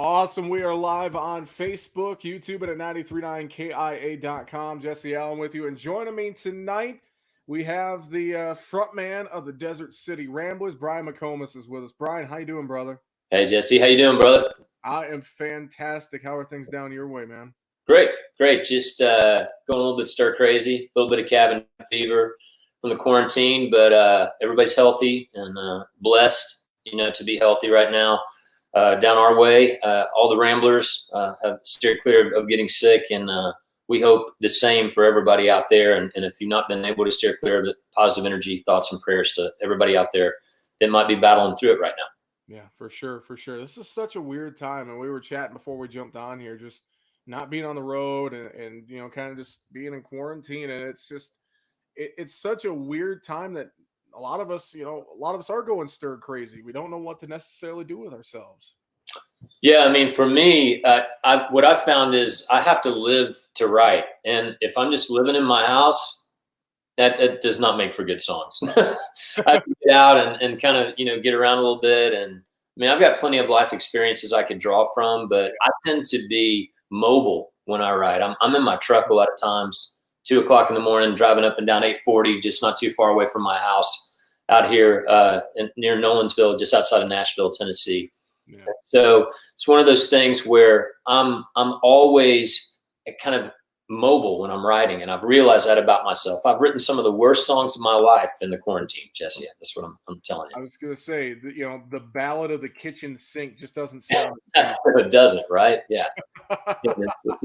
Awesome. We are live on Facebook, YouTube, and at 939kia.com. Jesse Allen with you. And joining me tonight, we have the front man of the Desert City Ramblers, Brian McComas, is with us. Brian, how you doing, brother? Hey, Jesse. How you doing, brother? I am fantastic. How are things down your way, man? Great. Just going a little bit stir crazy, a little bit of cabin fever from the quarantine, but everybody's healthy and blessed, to be healthy right now. Down our way, all the Ramblers have steered clear of getting sick, and we hope the same for everybody out there. And if you've not been able to steer clear of it, positive energy, thoughts, and prayers to everybody out there that might be battling through it right now. Yeah, for sure. This is such a weird time, and we were chatting before we jumped on here, just not being on the road and kind of just being in quarantine, and it's just it's such a weird time that a lot of us are going stir crazy. We don't know what to necessarily do with ourselves. Yeah, I mean, for me, what I found is I have to live to write, and if I'm just living in my house, that does not make for good songs. I have to get out and kind of get around a little bit, and I mean, I've got plenty of life experiences I could draw from, but I tend to be mobile when I write. I'm in my truck a lot of times. 2 o'clock in the morning, driving up and down 840, just not too far away from my house out here near Nolensville, just outside of Nashville, Tennessee. Yeah. So it's one of those things where I'm always kind of mobile when I'm writing, and I've realized that about myself. I've written some of the worst songs of my life in the quarantine, Jesse. That's what I'm telling you. I was going to say, the ballad of the kitchen sink just doesn't sound. It doesn't, right? Yeah. It's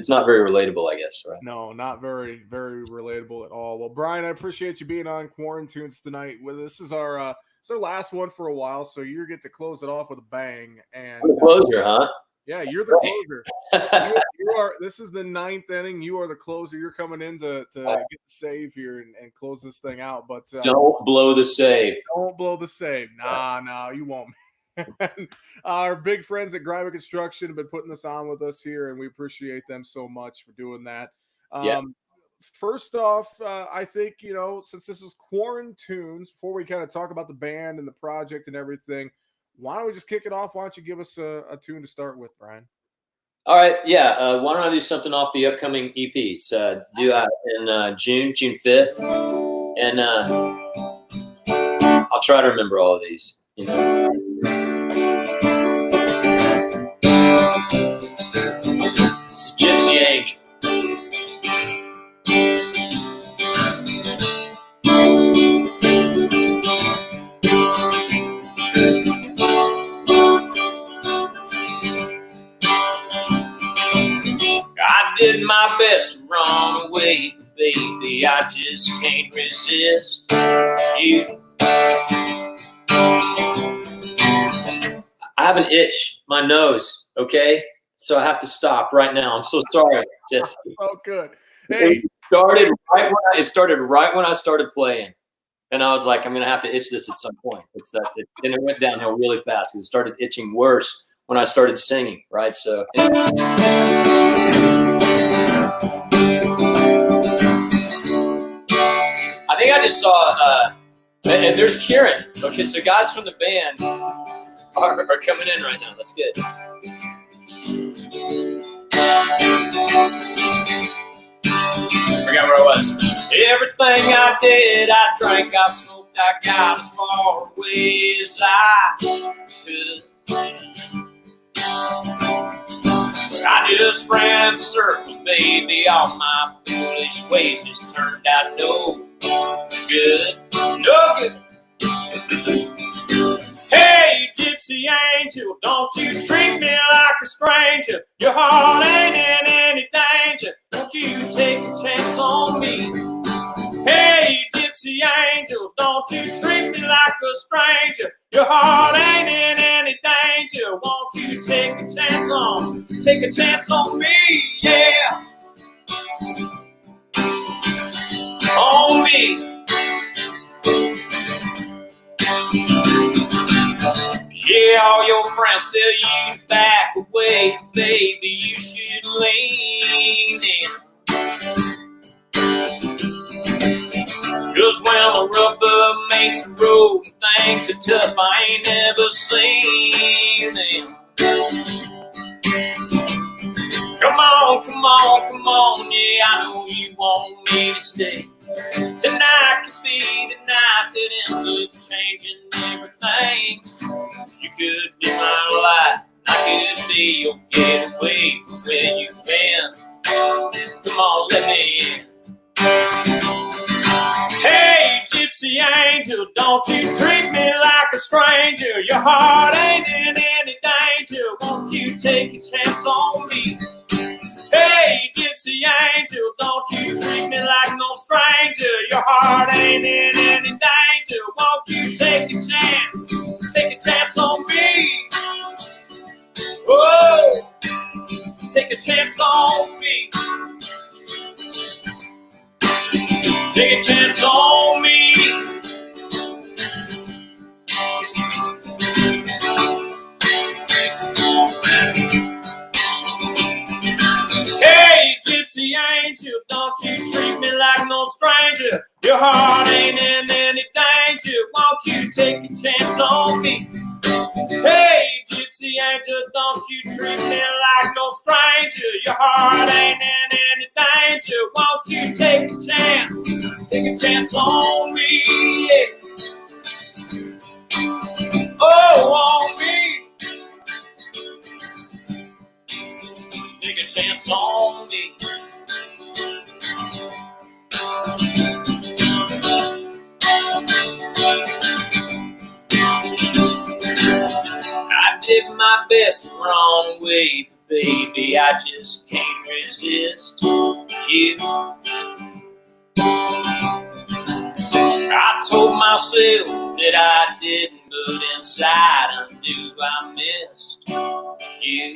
not very relatable, I guess, right? No, not very, very relatable at all. Well, Brian, I appreciate you being on Quarantunes tonight. This is our last one for a while, so you get to close it off with a bang. And closure, huh? Yeah, you're the closer. you are. This is the 9th inning. You are the closer. You're coming in to get the save here and close this thing out. But don't blow the save. Don't blow the save. Nah, you won't. Our big friends at Greiman Construction have been putting this on with us here, and we appreciate them so much for doing that. First off, I think, since this is Quarantunes, before we kind of talk about the band and the project and everything, why don't we just kick it off? Why don't you give us a tune to start with, Brian? All right. Yeah. Why don't I do something off the upcoming EP? It's due out in June 5th. And I'll try to remember all of these, It's a Gypsy Angel. I did my best to run away, baby. I just can't resist you. I have an itch, my nose, okay? So I have to stop right now. I'm so sorry, Jesse. Oh, good. Hey. It started right when I started playing. And I was like, I'm going to have to itch this at some point. And it went downhill really fast. It started itching worse when I started singing, right? So I think I just saw, and there's Kieran. Okay, so guys from the band are coming in right now. That's good. Forgot where I was. Everything I did, I drank, I smoked, I got as far away as I could. I just ran circles, baby. All my foolish ways just turned out no good. No good. Hey, Gypsy Angel, don't you treat me like a stranger. Your heart ain't in any danger. Don't you take a chance on me. Hey, Gypsy Angel, don't you treat me like a stranger. Your heart ain't in any danger. Won't you take a chance on me, yeah. On me. Yeah, all your friends tell you to back away, baby, you should lean in. 'Cause when the rubber meets the road, things are tough, I ain't never seen them. come on, yeah, I know you want me to stay. Tonight could be the night that ends up changing everything. You could be my light, I could be your getaway from where you've been. Come on, let me in. Hey, gypsy angel, don't you treat me like a stranger. Your heart ain't in any danger. Won't you take a chance on me? Hey, gypsy angel, don't you treat me like no stranger. Your heart ain't in any danger. Won't you take a chance on me? Oh, take a chance on me. Take a chance on me. Hey, gypsy angel, don't you treat me like no stranger. Your heart ain't in any danger. Won't you take a chance on me? Hey, gypsy angel, don't you treat me like no stranger. Your heart ain't in any danger. Won't you take a chance on me? Yeah. Oh, on me. Take a chance on me. I did my best the wrong way, baby, I just can't resist you. I told myself that I didn't, but inside I knew I missed you.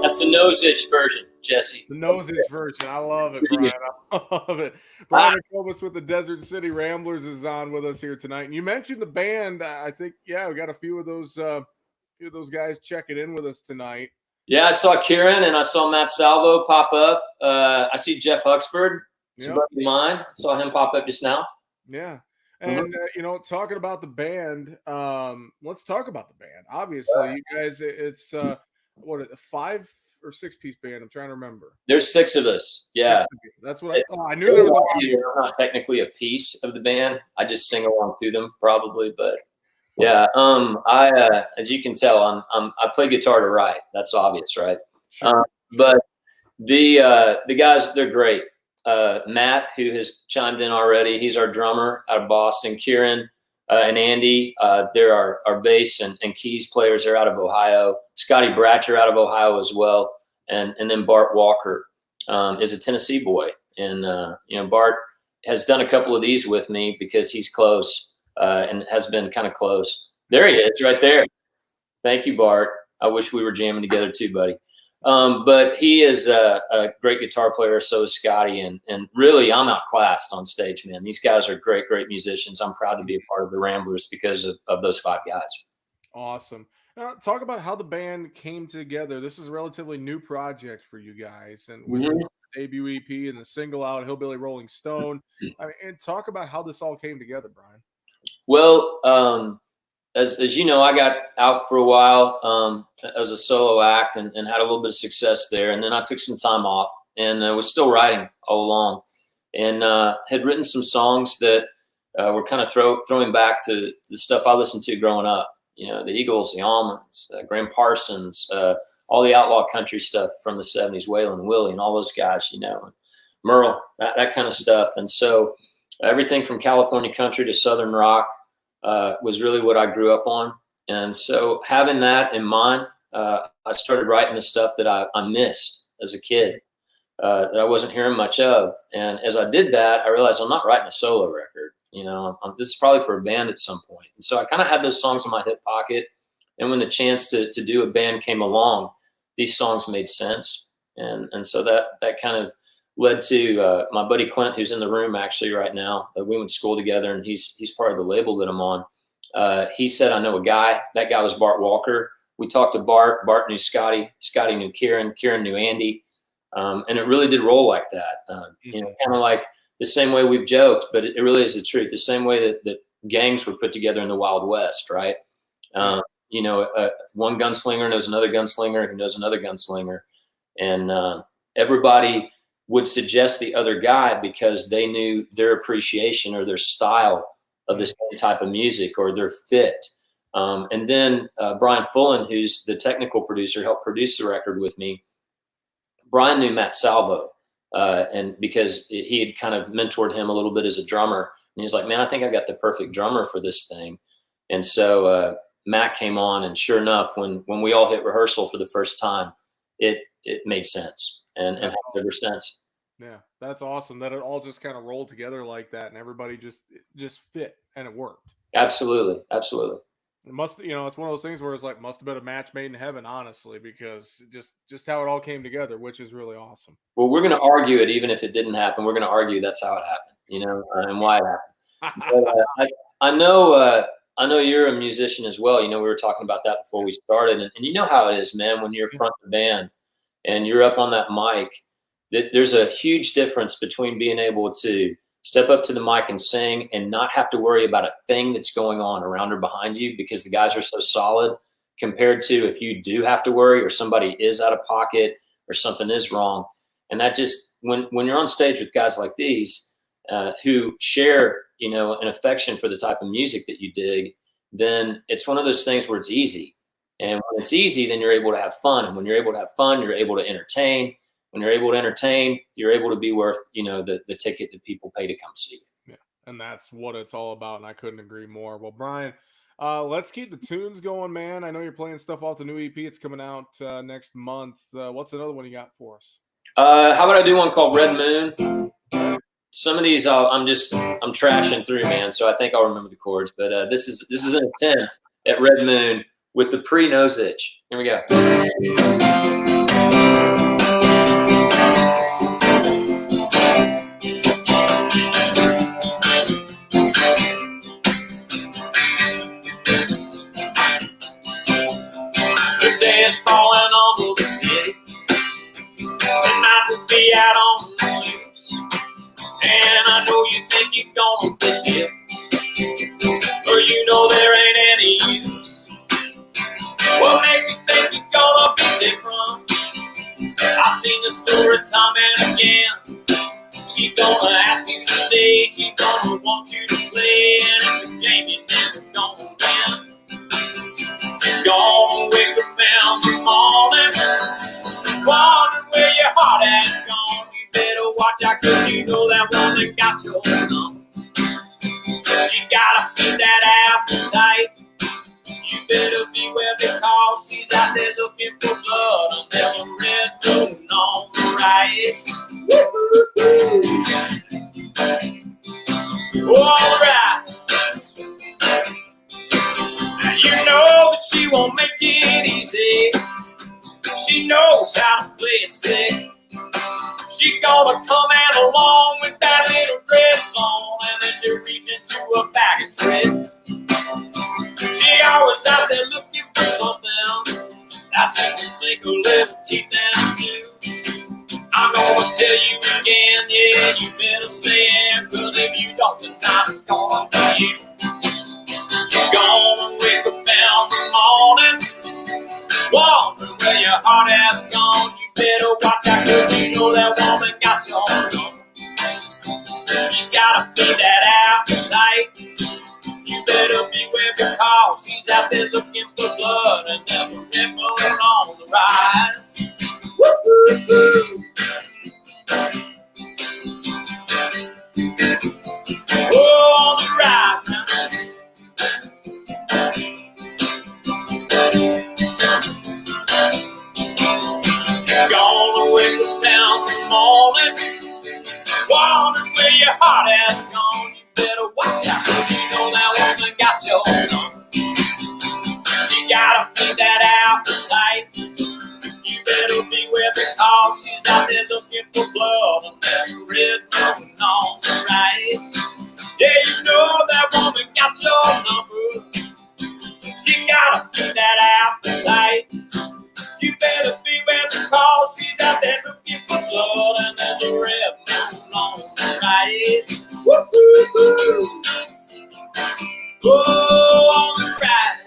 That's the nose itch version, Jesse. The nose itch version. I love it, Brian. I love it. Brian Jacobus with the Desert City Ramblers is on with us here tonight. And you mentioned the band. I think, yeah, we got a few of those guys checking in with us tonight. Yeah, I saw Kieran and I saw Matt Salvo pop up. I see Jeff Huxford, somebody of mine. I saw him pop up just now. Yeah. And, talking about the band, let's talk about the band. Obviously, you guys, it's a 5 or 6 piece band? I'm trying to remember. There's 6 of us. Yeah. That's what I thought. I knew there was I'm not technically a piece of the band. I just sing along to them probably, but yeah. I as you can tell, I play guitar to write. That's obvious, right? Sure. But the guys, they're great. Matt, who has chimed in already, he's our drummer out of Boston. Kieran and Andy, they're our bass and keys players. They're out of Ohio. Scotty Bratcher out of Ohio as well. And then Bart Walker is a Tennessee boy. And, Bart has done a couple of these with me because he's close and has been kind of close. There he is right there. Thank you, Bart. I wish we were jamming together too, buddy. But he is a great guitar player. So is Scotty. And really, I'm outclassed on stage, man. These guys are great, great musicians. I'm proud to be a part of the Ramblers because of those 5 guys. Awesome. Now, talk about how the band came together. This is a relatively new project for you guys. And with the debut EP and the single out, Hillbilly Rolling Stone. And talk about how this all came together, Brian. Well, as you know, I got out for a while as a solo act and had a little bit of success there. And then I took some time off and was still writing all along and had written some songs that were kind of throwing back to the stuff I listened to growing up. The Eagles, the Almonds, Graham Parsons, all the outlaw country stuff from the 70s, Waylon Willie and all those guys, and Merle, that kind of stuff. And so everything from California country to Southern rock was really what I grew up on. And so having that in mind, I started writing the stuff that I missed as a kid, that I wasn't hearing much of. And as I did that, I realized I'm not writing a solo record. This is probably for a band at some point. And so I kind of had those songs in my hip pocket. And when the chance to do a band came along, these songs made sense. And so that kind of led to my buddy Clint, who's in the room actually right now. We went to school together, and he's part of the label that I'm on. He said, I know a guy. That guy was Bart Walker. We talked to Bart. Bart knew Scotty. Scotty knew Kieran. Kieran knew Andy. And it really did roll like that. Kind of like the same way we've joked, but it really is the truth. The same way that gangs were put together in the Wild West, right? one gunslinger knows another gunslinger who knows another gunslinger. And everybody would suggest the other guy because they knew their appreciation or their style of the same type of music or their fit. And then Brian Fullen, who's the technical producer, helped produce the record with me. Brian knew Matt Salvo, and because he had kind of mentored him a little bit as a drummer. And he was like, man, I think I got the perfect drummer for this thing. And so Matt came on, and sure enough, when we all hit rehearsal for the first time, it made sense and has ever since. Yeah, that's awesome that it all just kind of rolled together like that, and everybody just fit, and it worked. Absolutely. It must, it's one of those things where it's like must have been a match made in heaven, honestly, because just how it all came together, which is really awesome. Well, we're going to argue it, even if it didn't happen. We're going to argue that's how it happened, and why it happened. But, I know you're a musician as well. We were talking about that before we started, and you know how it is, man. When you're front of the band and you're up on that mic, there's a huge difference between being able to step up to the mic and sing and not have to worry about a thing that's going on around or behind you because the guys are so solid, compared to if you do have to worry or somebody is out of pocket or something is wrong. And that just, when you're on stage with guys like these who share, an affection for the type of music that you dig, then it's one of those things where it's easy. And when it's easy, then you're able to have fun. And when you're able to have fun, you're able to entertain. When you're able to entertain, you're able to be worth, the ticket that people pay to come see you. Yeah, and that's what it's all about, and I couldn't agree more. Well, Brian, let's keep the tunes going, man. I know you're playing stuff off the new EP. It's coming out next month. What's another one you got for us? How about I do one called Red Moon? Some of these I'm trashing through, man, so I think I'll remember the chords. But this is an attempt at Red Moon with the pre-nose itch. Here we go. Falling on the city. Tonight we'll be out on the loose. And I know you think you're gonna be here, but there ain't any use. What makes you think you're gonna be different? I've seen the story time and again. She's gonna ask you to stay, she's gonna want you to play, and it's a game you never gonna win. Gonna wake up in the morning, wondering where your heart has gone. You better watch out, 'cause you know that woman got your number. She gotta feed that appetite. You better beware, because she's out there looking for blood under the red moon on the rise. All right. You know that she won't make it easy. She knows how to play it slick. She gonna come out along with that little dress on, and then she reach into a bag of tricks. She always out there looking for something that she can sink her little teeth into. I'm gonna tell you again, yeah, you better stay in, 'cause if you don't, tonight it's gonna be you. You're gonna wake up in the morning, wondering where your heart has gone. You better watch out, 'cause you know that woman got your number. You gotta feed that appetite. You better beware, because she's out there looking for blood, and there's a red moon on the rise. Woo-hoo-hoo. Oh, on the rise now. Gonna wake up down the morning, wondering where your heart has gone. You better watch out, 'cause you know that woman got your number. She gotta feed that appetite. You better beware, because she's out there looking for blood, and there's a red moon on the rise. Yeah, you know that woman got your number. She gotta feed that appetite. You better beware, because she's out there looking for blood, and there's a red moon on the rise. Woo-hoo-hoo. Oh, on the rise.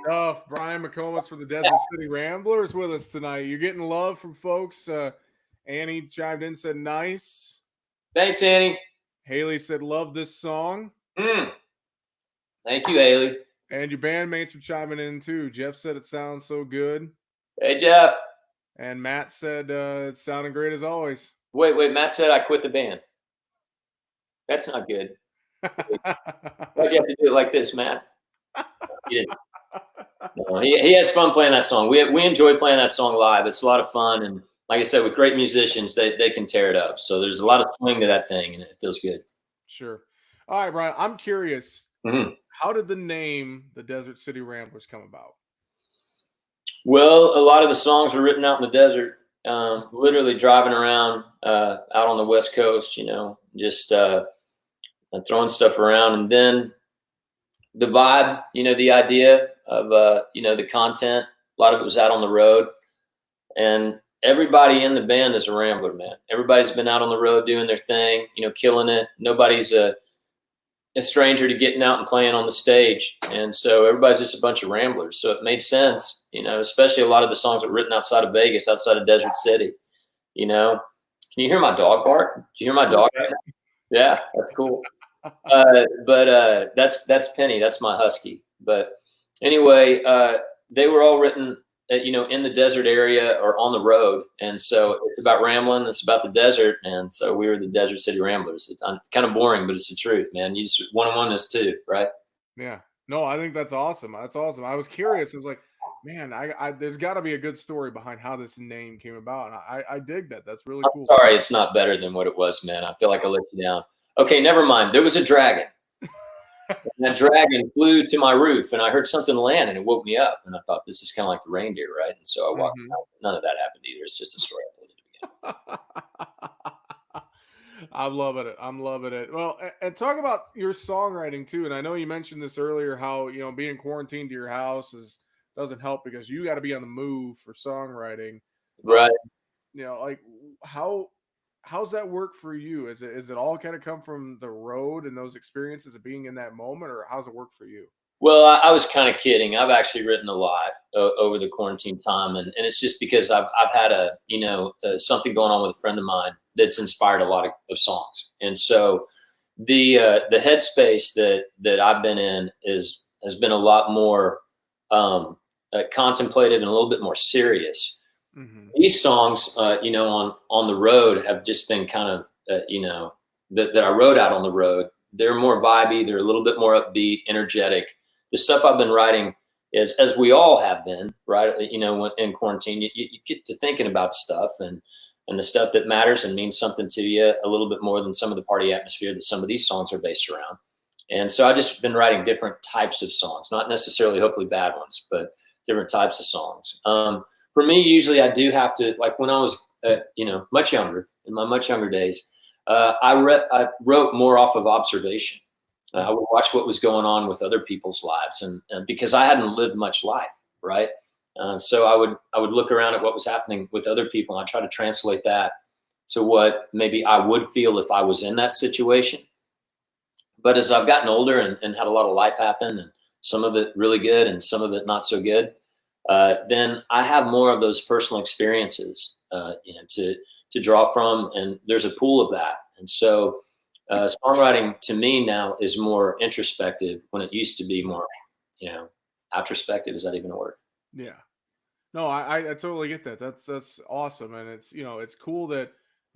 Stuff. Brian McComas for the Desert City Ramblers with us tonight. You're getting love from folks. Annie chimed in, said nice. Thanks, Annie. Haley said love this song. Thank you, Haley. And your bandmates were chiming in too. Jeff said it sounds so good. Hey, Jeff. And Matt said it's sounding great as always. Wait. Matt said I quit the band. That's not good. Why'd you have to do it like this, Matt? He didn't. No, he has fun playing that song. We enjoy playing that song live. It's a lot of fun, and like I said, with great musicians, they can tear it up. So there's a lot of swing to that thing, and it feels good. Sure. All right, Brian. I'm curious. Mm-hmm. How did the name the Desert City Ramblers come about? Well, a lot of the songs were written out in the desert, literally driving around out on the West Coast. Just throwing stuff around, and then the vibe, the idea of, the content, a lot of it was out on the road, and everybody in the band is a rambler, man. Everybody's been out on the road doing their thing, killing it. Nobody's a stranger to getting out and playing on the stage. And so everybody's just a bunch of ramblers. So it made sense, especially a lot of the songs that were written outside of Vegas, outside of Desert City. Can you hear my dog bark? Do you hear my dog right now? Yeah, that's cool. But that's Penny. That's my husky. But anyway, they were all written, in the desert area or on the road. And so it's about rambling. It's about the desert. And so we were the Desert City Ramblers. It's kind of boring, but it's the truth, man. You just one and one is two, right? Yeah. No, I think that's awesome. That's awesome. I was curious. I was like, man, there's got to be a good story behind how this name came about. And I dig that. That's really cool. Sorry, it's not better than what it was, man. I feel like I let you down. Okay, never mind. There was a dragon. And that dragon flew to my roof, and I heard something land, and it woke me up. And I thought, this is kind of like the reindeer, right? And so I walked out. None of that happened either. It's just a story I told you to begin. I'm loving it. Well, and talk about your songwriting too. And I know you mentioned this earlier, how being quarantined to your house doesn't help because you got to be on the move for songwriting, right? Like how's that work for you? Is it all kind of come from the road and those experiences of being in that moment, or how's it work for you? Well, I was kind of kidding. I've actually written a lot over the quarantine time, and it's just because I've had something going on with a friend of mine that's inspired a lot of songs. And so the headspace that I've been in has been a lot more contemplative and a little bit more serious. Mm-hmm. These songs, on the road have just been kind of, that I wrote out on the road. They're more vibey. They're a little bit more upbeat, energetic. The stuff I've been writing is, as we all have been, right? When in quarantine, you get to thinking about stuff and the stuff that matters and means something to you a little bit more than some of the party atmosphere that some of these songs are based around. And so I've just been writing different types of songs, not necessarily hopefully bad ones, but different types of songs. For me, usually I do have to, like when I was, much younger, in my much younger days, I wrote more off of observation. I would watch what was going on with other people's lives, and because I hadn't lived much life, right? So I would look around at what was happening with other people, and I try to translate that to what maybe I would feel if I was in that situation. But as I've gotten older and had a lot of life happen, and some of it really good and some of it not so good, then I have more of those personal experiences, to draw from, and there's a pool of that. And so songwriting to me now is more introspective when it used to be more, outrospective. Is that even a word? Yeah. No, I totally get that. That's awesome. And it's, it's cool that,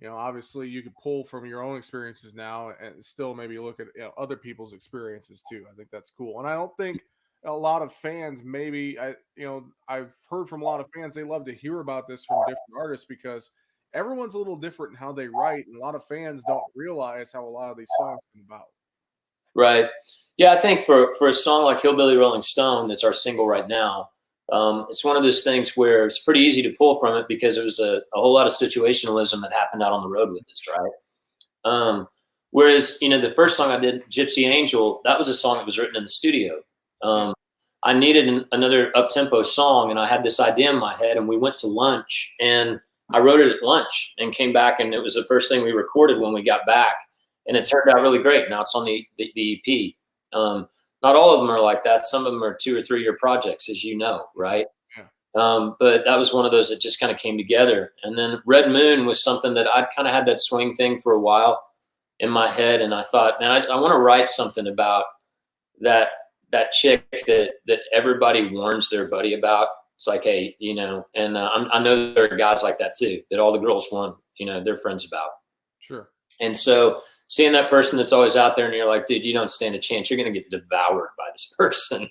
obviously you can pull from your own experiences now and still maybe look at other people's experiences too. I think that's cool. And I don't think a lot of fans, maybe I've heard from a lot of fans, they love to hear about this from different artists because everyone's a little different in how they write, and a lot of fans don't realize how a lot of these songs come about. Right. Yeah, I think for a song like Hillbilly Rolling Stone, that's our single right now, it's one of those things where it's pretty easy to pull from it because there was a whole lot of situationalism that happened out on the road with us, right? Whereas, the first song I did, Gypsy Angel, that was a song that was written in the studio. I needed another up-tempo song, and I had this idea in my head, and we went to lunch, and I wrote it at lunch and came back, and it was the first thing we recorded when we got back, and it turned out really great. Now it's on the EP. not all of them are like that. Some of them are 2 or 3 year projects, as you know, right? Yeah. But that was one of those that just kind of came together. And then Red Moon was something that I'd kind of had that swing thing for a while in my head. And I thought, man, I want to write something about that chick that everybody warns their buddy about. It's like, hey, you know, and I know there are guys like that too, that all the girls want, you know, their friends about. Sure. And so seeing that person that's always out there and you're like, dude, you don't stand a chance. You're going to get devoured by this person.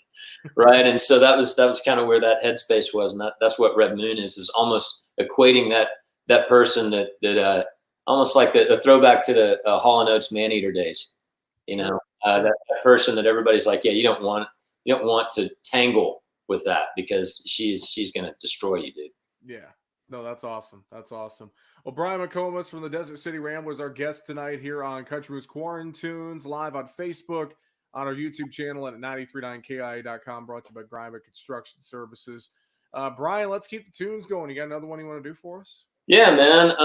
Right. And so that was kind of where that headspace was. And that's what Red Moon is almost equating that person that almost like a throwback to the Hall & Oates Man-Eater days, you know, that person that everybody's like, yeah, you don't want to tangle with that because she's going to destroy you, dude. Yeah. No, that's awesome. That's awesome. Well, Brian McComas from the Desert City Ramblers, our guest tonight here on Countrywood's Quarantunes, live on Facebook, on our YouTube channel, and at 939kia.com, brought to you by Greiman Construction Services. Brian, let's keep the tunes going. You got another one you want to do for us? Yeah, man.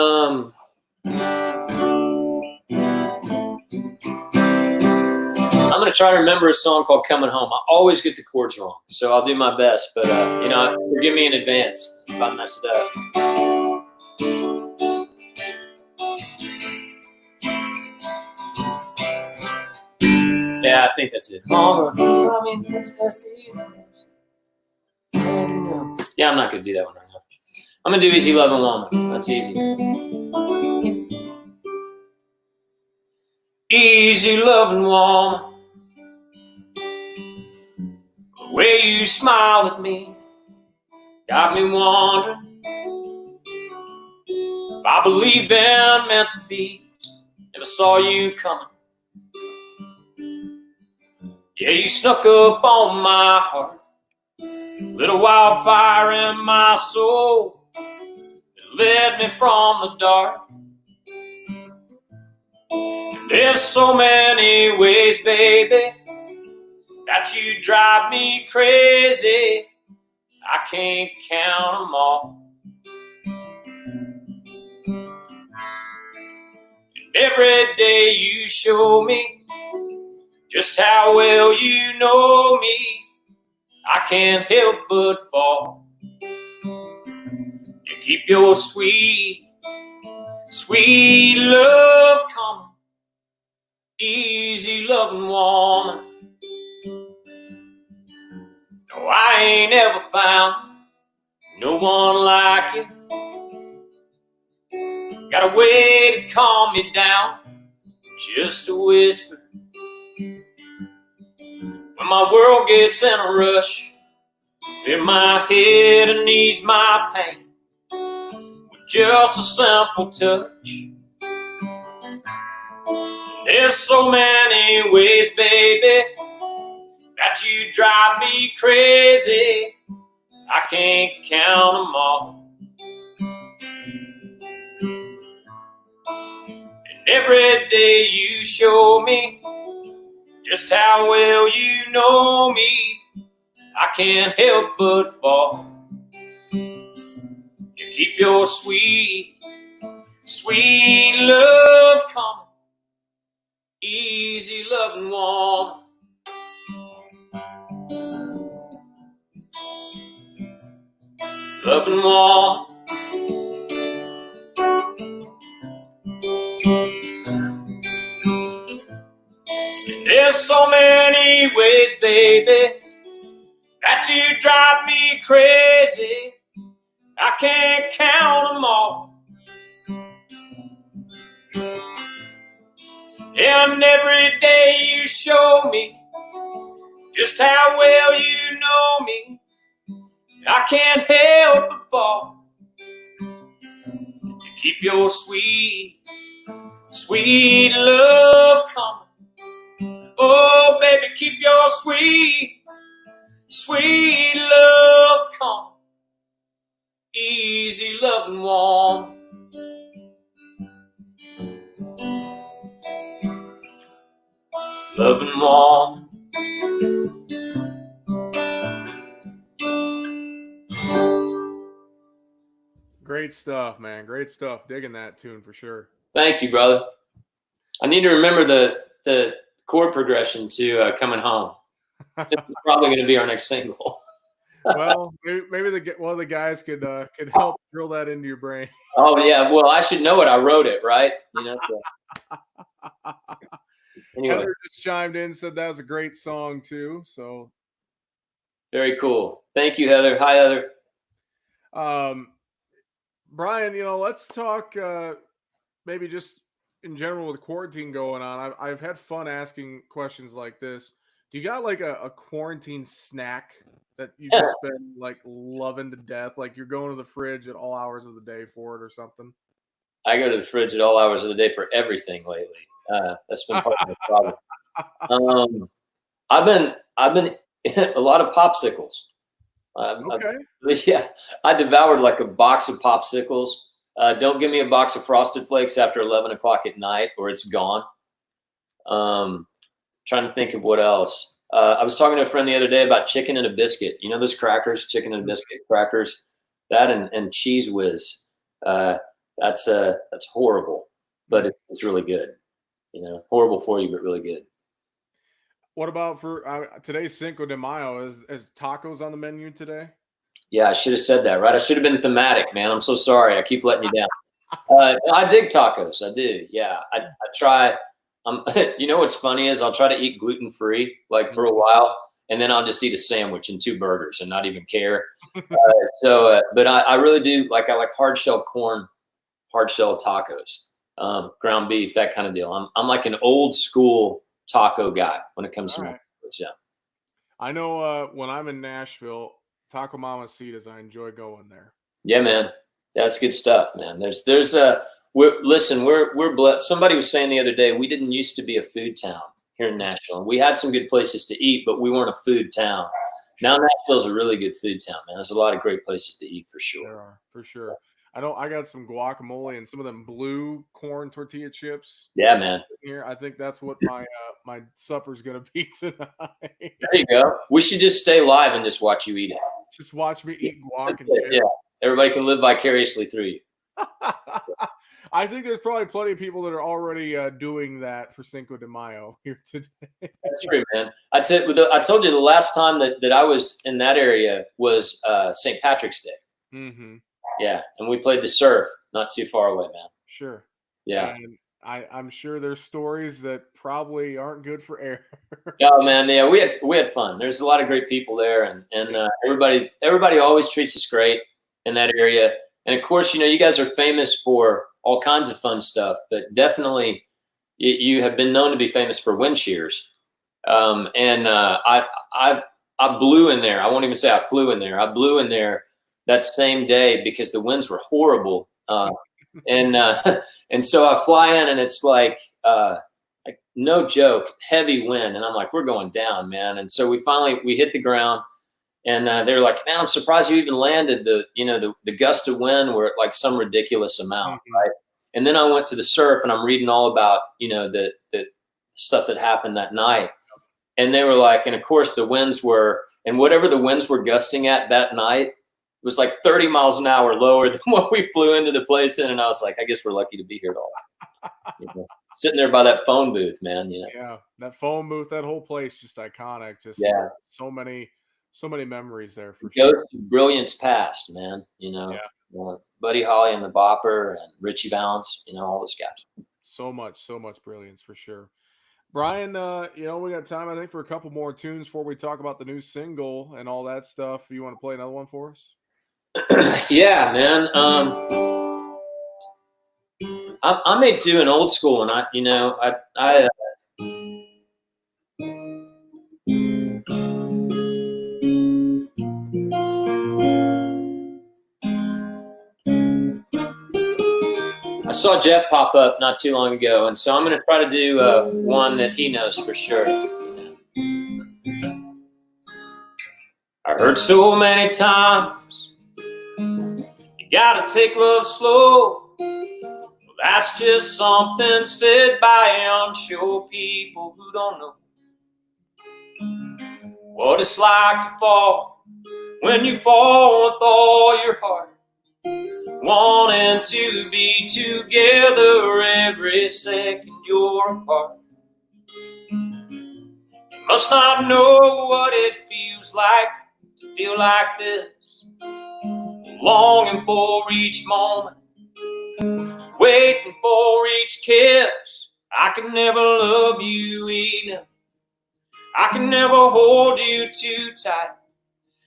I'm going to try to remember a song called Coming Home. I always get the chords wrong, so I'll do my best. But, you know, forgive me in advance if I mess it up. Yeah, I think that's it. Mama, I mean, that's easy. Yeah, I'm not going to do that one right now. I'm going to do Easy Loving Woman. That's easy. Easy loving woman, the way you smile at me got me wondering if I believe in meant to be. Never saw you coming. Yeah, you snuck up on my heart, lit a wildfire in my soul, it led me from the dark. There's so many ways, baby, that you drive me crazy. I can't count them all. And every day you show me just how well you know me. I can't help but fall. You keep your sweet, sweet love coming. Easy loving woman. No, I ain't ever found no one like you. Got a way to calm me down, just a whisper. When my world gets in a rush, clear my head and ease my pain with just a simple touch. There's so many ways, baby, that you drive me crazy. I can't count them all. And every day you show me just how well you know me. I can't help but fall. You keep your sweet, sweet love coming. Easy loving woman. Loving woman. There's so many ways, baby, that you drive me crazy. I can't count them all. And every day you show me just how well you know me. I can't help but fall. You keep your sweet, sweet love coming. Oh, baby, keep your sweet, sweet love coming. Easy loving woman. Loving woman. Great stuff, man. Great stuff. Digging that tune for sure. Thank you, brother. I need to remember the chord progression to Coming Home. This is probably going to be our next single. Well, maybe one of the guys could help drill that into your brain. Oh yeah, well I should know it. I wrote it, right? So. Anyway. Heather just chimed in, said that was a great song too. So very cool. Thank you, Heather. Hi, Heather. Brian, let's talk maybe just in general with quarantine going on. I've had fun asking questions like this. Do you got like a quarantine snack that you've just been like loving to death? Like you're going to the fridge at all hours of the day for it or something? I go to the fridge at all hours of the day for everything lately. That's been part of the problem. I've been a lot of popsicles. Okay. I devoured like a box of popsicles. Don't give me a box of Frosted Flakes after 11 o'clock at night, or it's gone. Trying to think of what else. I was talking to a friend the other day about chicken and a biscuit. You know those crackers, chicken and a biscuit crackers, that and Cheese Whiz. That's horrible, but it's really good. Horrible for you, but really good. What about for today's Cinco de Mayo? Is tacos on the menu today? Yeah, I should have said that, right? I should have been thematic, man. I'm so sorry. I keep letting you down. I dig tacos. I do. Yeah, I try. What's funny is I'll try to eat gluten-free like for a while, and then I'll just eat a sandwich and 2 burgers and not even care. But I really do like. I like hard shell corn, hard shell tacos, ground beef, that kind of deal. I'm like an old school taco guy when it comes to tacos. Yeah. I know when I'm in Nashville, Taco Mamacitas, I enjoy going there. Yeah, man. That's good stuff, man. We're blessed. Somebody was saying the other day, we didn't used to be a food town here in Nashville. We had some good places to eat, but we weren't a food town. Now Nashville's a really good food town, man. There's a lot of great places to eat for sure. There are, for sure. I know I got some guacamole and some of them blue corn tortilla chips. Yeah, man. Here, I think that's what my supper's gonna be tonight. There you go. We should just stay live and just watch you eat it. Just watch me eat guac and chips. Yeah, everybody can live vicariously through you. I think there's probably plenty of people that are already doing that for Cinco de Mayo here today. That's true, man. I told you the last time that I was in that area was St. Patrick's Day. Mm-hmm. Yeah, and we played the surf not too far away, man. Sure. Yeah. And I'm sure there's stories that probably aren't good for air. Oh man, yeah, we had fun. There's a lot of great people there, and everybody always treats us great in that area. And of course, you guys are famous for all kinds of fun stuff, but definitely you have been known to be famous for wind shears. I blew in there. I won't even say I flew in there. I blew in there that same day because the winds were horrible. And so I fly in and it's like no joke, heavy wind. And I'm like, we're going down, man. And so we hit the ground and they're like, man, I'm surprised you even landed. The gust of wind were at like some ridiculous amount. Mm-hmm. Right. And then I went to the surf and I'm reading all about, the stuff that happened that night. And they were like, and of course the winds were, and whatever the winds were gusting at that night, was like 30 miles an hour lower than what we flew into the place in. And I was like, I guess we're lucky to be here at all. Sitting there by that phone booth, man. Yeah, that phone booth, that whole place, just iconic. Just so many memories there for sure. Goes to brilliance past, man. Buddy Holly and the Bopper and Richie Valens, all those guys. So much brilliance for sure. Brian, we got time, I think, for a couple more tunes before we talk about the new single and all that stuff. You want to play another one for us? Yeah, man. I may do an old school, and I saw Jeff pop up not too long ago, and so I'm going to try to do one that he knows for sure. I heard so many times, you gotta take love slow. Well, that's just something said by unsure people who don't know what it's like to fall when you fall with all your heart, wanting to be together every second you're apart. You Must not know what it feels like to feel like this. Longing for each moment, waiting for each kiss. I can never love you enough. I can never hold you too tight.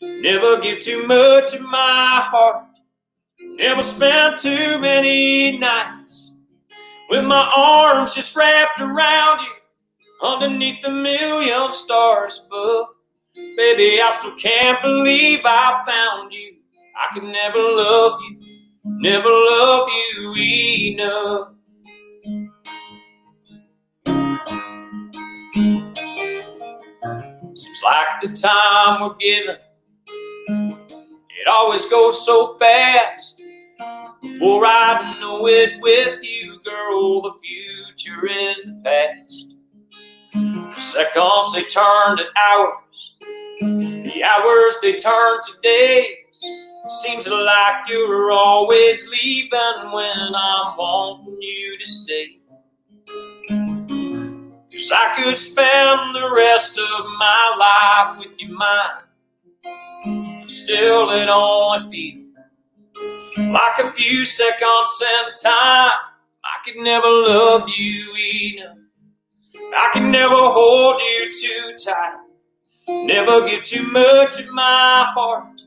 Never give too much of my heart. Never spend too many nights with my arms just wrapped around you, underneath the million stars above. Baby, I still can't believe I found you. I can never love you enough. Seems like the time we're given, it always goes so fast. Before I know it with you, girl, the future is the past. The seconds, they turn to hours. The hours, they turn to days. Seems like you're always leaving when I'm wanting you to stay. 'Cause I could spend the rest of my life with you, mine. Still it only feels like a few seconds in time. I could never love you enough. I can never hold you too tight. Never give too much of my heart.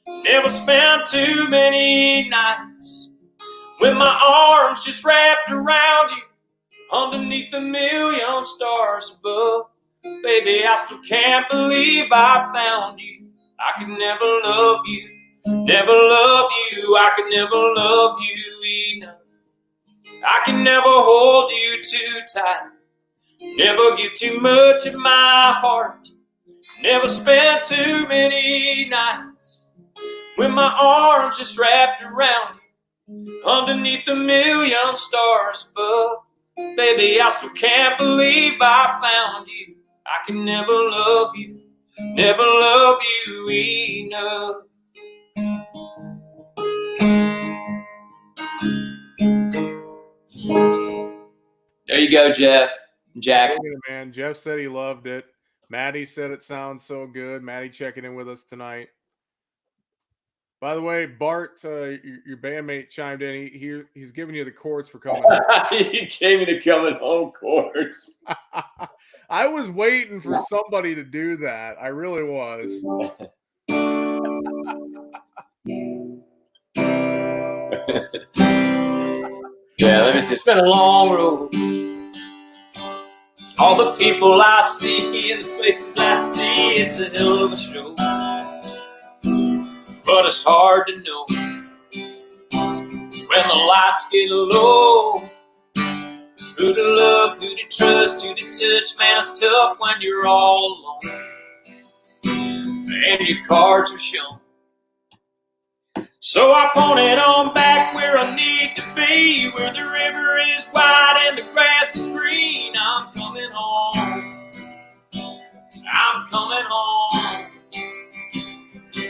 Never spend too many nights with my arms just wrapped around you, underneath the million stars above. Baby, I still can't believe I found you. I can never love you. I can never love you enough. I can never hold you too tight. Never give too much of my heart. Never spend too many nights with my arms just wrapped around you, underneath the million stars above. Baby, I still can't believe I found you. I can never love you enough. There you go, Jeff. Jack. Man, Jeff said he loved it. Maddie said it sounds so good. Maddie checking in with us tonight. By the way, Bart, your bandmate chimed in. He's giving you the chords for coming home. He gave me the coming home chords. I was waiting for somebody to do that. I really was. Yeah, let me see. It's been a long road. All the people I see and the places I see, it's a hell of a show. But it's hard to know when the lights get low. Who to love, who to trust, who to touch. Man, it's tough when you're all alone and your cards are shown. So I point it on back where I need to be, where the river is wide and the grass is green. I'm coming home. I'm coming home.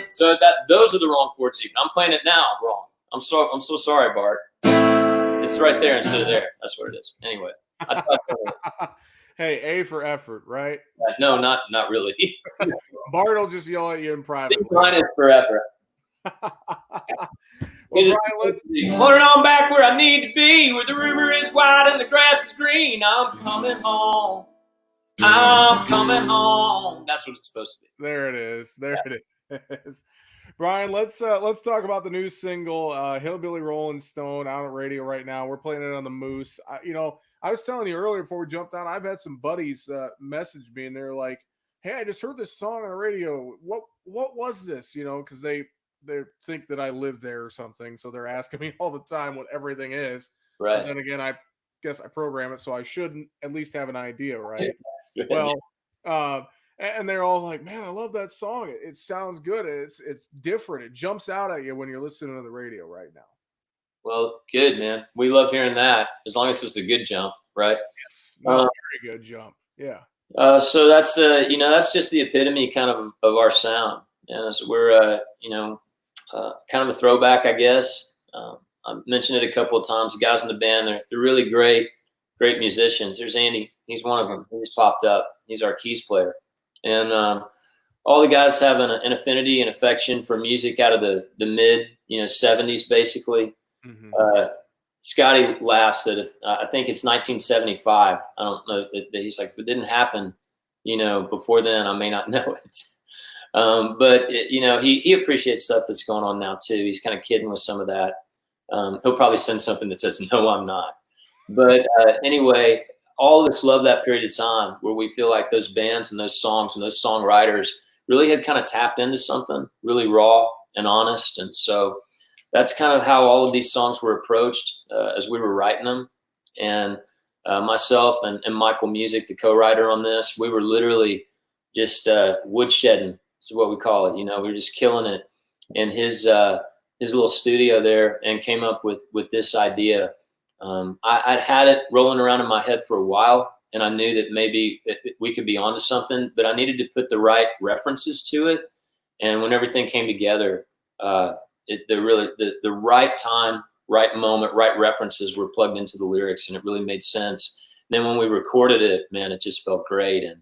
So those are the wrong chords. I'm playing it now wrong. I'm so sorry, Bart. It's right there instead of there. That's what it is. Anyway. Hey, A for effort, right? No, not really. Bart will just yell at you in private. Mine is for effort. Well, Brian, let's put it on back where I need to be, where the river is wide and the grass is green. I'm coming home. I'm coming home. That's what it's supposed to be. There it is. It is. Brian, let's talk about the new single, Hillbilly Rolling Stone, out on radio right now. We're playing it on the Moose. I was telling you earlier before we jumped on, I've had some buddies message me and they're like, "Hey, I just heard this song on the radio. What was this?" Because they think that I live there or something, so they're asking me all the time what everything is. Right. But then again, I guess I program it, so I shouldn't at least have an idea, right? Well, and they're all like, "Man, I love that song. It sounds good. It's different. It jumps out at you when you're listening to the radio right now." Well, good, man. We love hearing that, as long as it's a good jump, right? Yes. Very good jump. Yeah. So that's that's just the epitome kind of our sound. And so we're kind of a throwback, I guess. I mentioned it a couple of times. The guys in the band, they're really great musicians. There's Andy. He's one of them. He's popped up. He's our keys player. And all the guys have an affinity and affection for music out of the mid 70s, basically. Scotty laughs that if I think it's 1975. I don't know that he's like, if it didn't happen, before then, I may not know it. But he appreciates stuff that's going on now too. He's kind of kidding with some of that. He'll probably send something that says, "No, I'm not." But anyway, all of us love that period of time where we feel like those bands and those songs and those songwriters really had kind of tapped into something really raw and honest. And so that's kind of how all of these songs were approached as we were writing them. And myself and Michael Music, the co-writer on this, we were literally just woodshedding. Is what we call it. We were just killing it in his little studio there, and came up with this idea. I'd had it rolling around in my head for a while, and I knew that maybe we could be onto something, but I needed to put the right references to it. And when everything came together, the right time, right moment, right references were plugged into the lyrics, and it really made sense. And then when we recorded it, man, it just felt great. And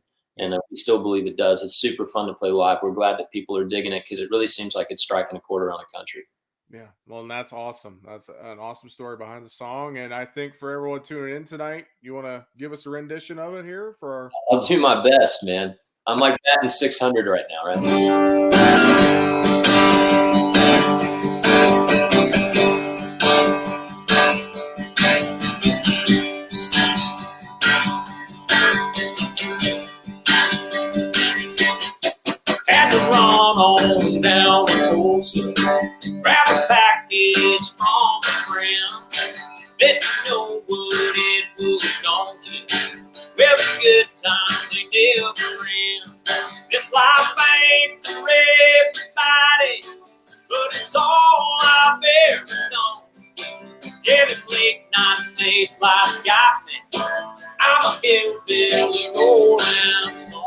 we still believe it does. It's super fun to play live. We're glad that people are digging it, because it really seems like it's striking a chord around the country. Yeah, well, and that's awesome. That's an awesome story behind the song. And I think for everyone tuning in tonight, you want to give us a rendition of it here for our... I'll do my best, man. I'm like batting 600 right now, right? On down to Tulsa, grab a package from a friend. Let you know what it was, don't you? Every good time they never end. This life ain't for everybody, but it's all I've ever known. Yeah, the late night stage life's got me. I'm a hillbilly rolling stone.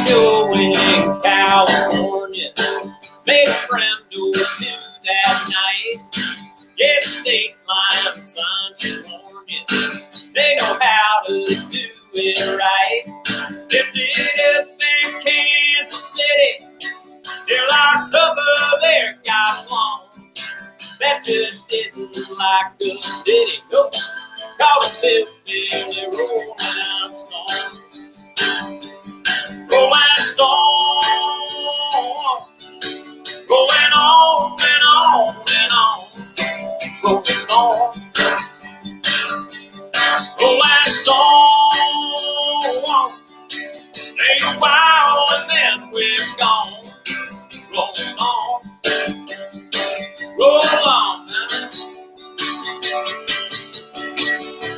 Show in California, made a friend or two that night. Yeah, the state line signs you warn you. They know how to do it right. Lived it up in Kansas City till our cover there got blown. That just didn't like us, did it? Nope. Call us hillbilly rolling stone. Rolling stone, going on and on and on. Rolling stone, rolling stone. Stay a while and then we're gone. Rolling stone, roll on now.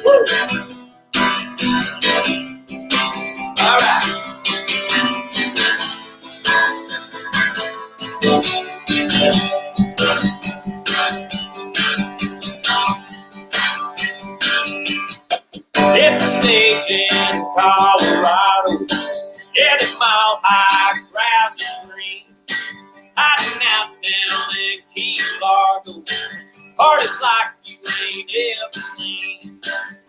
Woo. All right. Hit the stage in Colorado, yeah, the mile high grass is green. Hiding out down in Key Largo, parties like you ain't ever seen.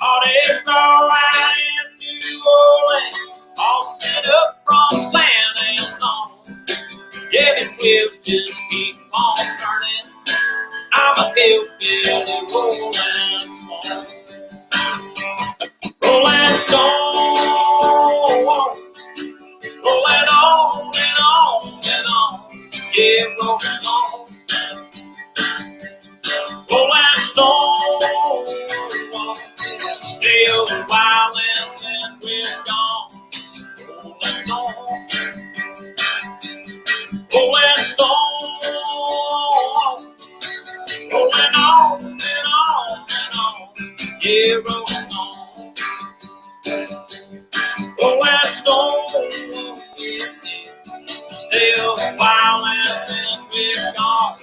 All they go out in New Orleans, all split up from San Antonio. Yeah, the wheels just keep on turning. I'm a hillbilly rolling stone. Rolling stone, rolling on and on and on. Yeah, rolling stone, rolling stone. Stay a while and then we're gone. Rolling stone, rolling stone, rolling on and on and on. Yeah, rolling stone. Rolling stone, still a while and then we're gone.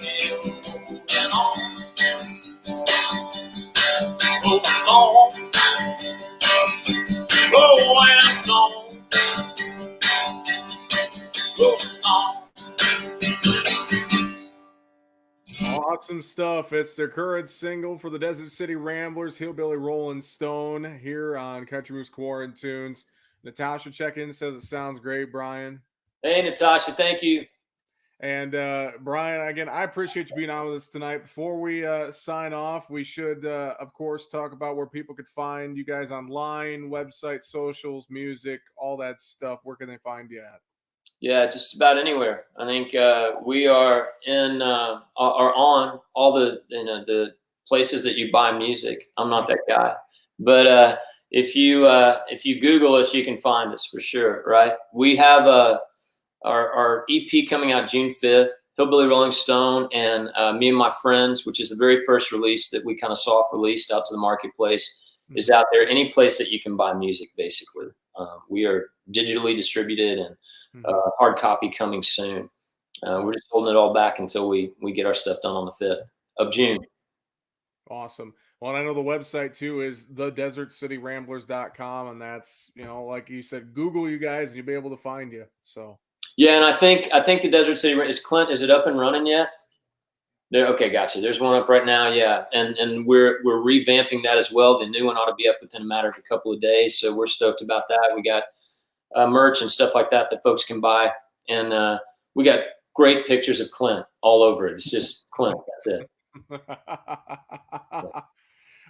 Rolling on, rolling stone, rolling stone, rolling stone. All Awesome stuff. It's their current single for the Desert City Ramblers, Hillbilly Rolling Stone, here on Country Moves Quarantunes. Natasha check-in says it sounds great, Brian. Hey, Natasha, thank you. And Brian, again, I appreciate you being on with us tonight. Before we sign off, we should, of course, talk about where people could find you guys online, website, socials, music, all that stuff. Where can they find you at? Yeah, just about anywhere. I think we are on all the places that you buy music. I'm not that guy, but if you Google us, you can find us for sure. Right? We have our EP coming out June 5th, Hillbilly Rolling Stone, and Me and My Friends, which is the very first release that we kind of soft released out to the marketplace, is out there. Any place that you can buy music, basically. We are digitally distributed and hard copy coming soon. We're just holding it all back until we get our stuff done on the 5th of June. Awesome. Well, and I know the website too is thedesertcityramblers.com, and that's, like you said, Google you guys and you'll be able to find you. So yeah, and I think the Desert City is Clint. Is it up and running yet? There. Okay, gotcha. There's one up right now. Yeah, and we're revamping that as well. The new one ought to be up within a matter of a couple of days. So we're stoked about that. We got merch and stuff like that folks can buy, and we got great pictures of Clint all over it. It's just Clint. That's it.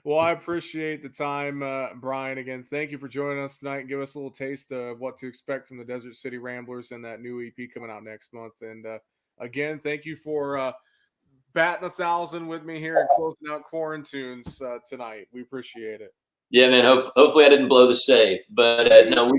Well, I appreciate the time, Brian. Again, thank you for joining us tonight and give us a little taste of what to expect from the Desert City Ramblers and that new EP coming out next month. And again, thank you for batting 1,000 with me here and closing out Quarantunes tonight. We appreciate it. Yeah, man. Hopefully I didn't blow the save, but no,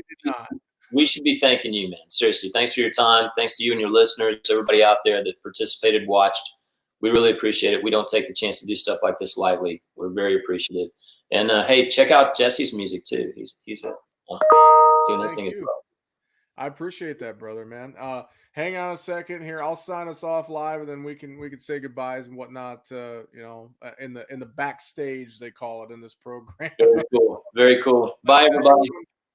we should be thanking you, man. Seriously, thanks for your time. Thanks to you and your listeners, everybody out there that participated, watched. We really appreciate it. We don't take the chance to do stuff like this lightly. We're very appreciative. And hey, check out Jesse's music too. He's doing his thing as well. I appreciate that, brother, man. Hang on a second here. I'll sign us off live, and then we can say goodbyes and whatnot. In the backstage, they call it in this program. Very cool. Very cool. Bye, everybody.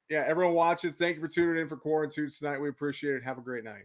Yeah, everyone watching. Thank you for tuning in for Quarantunes tonight. We appreciate it. Have a great night.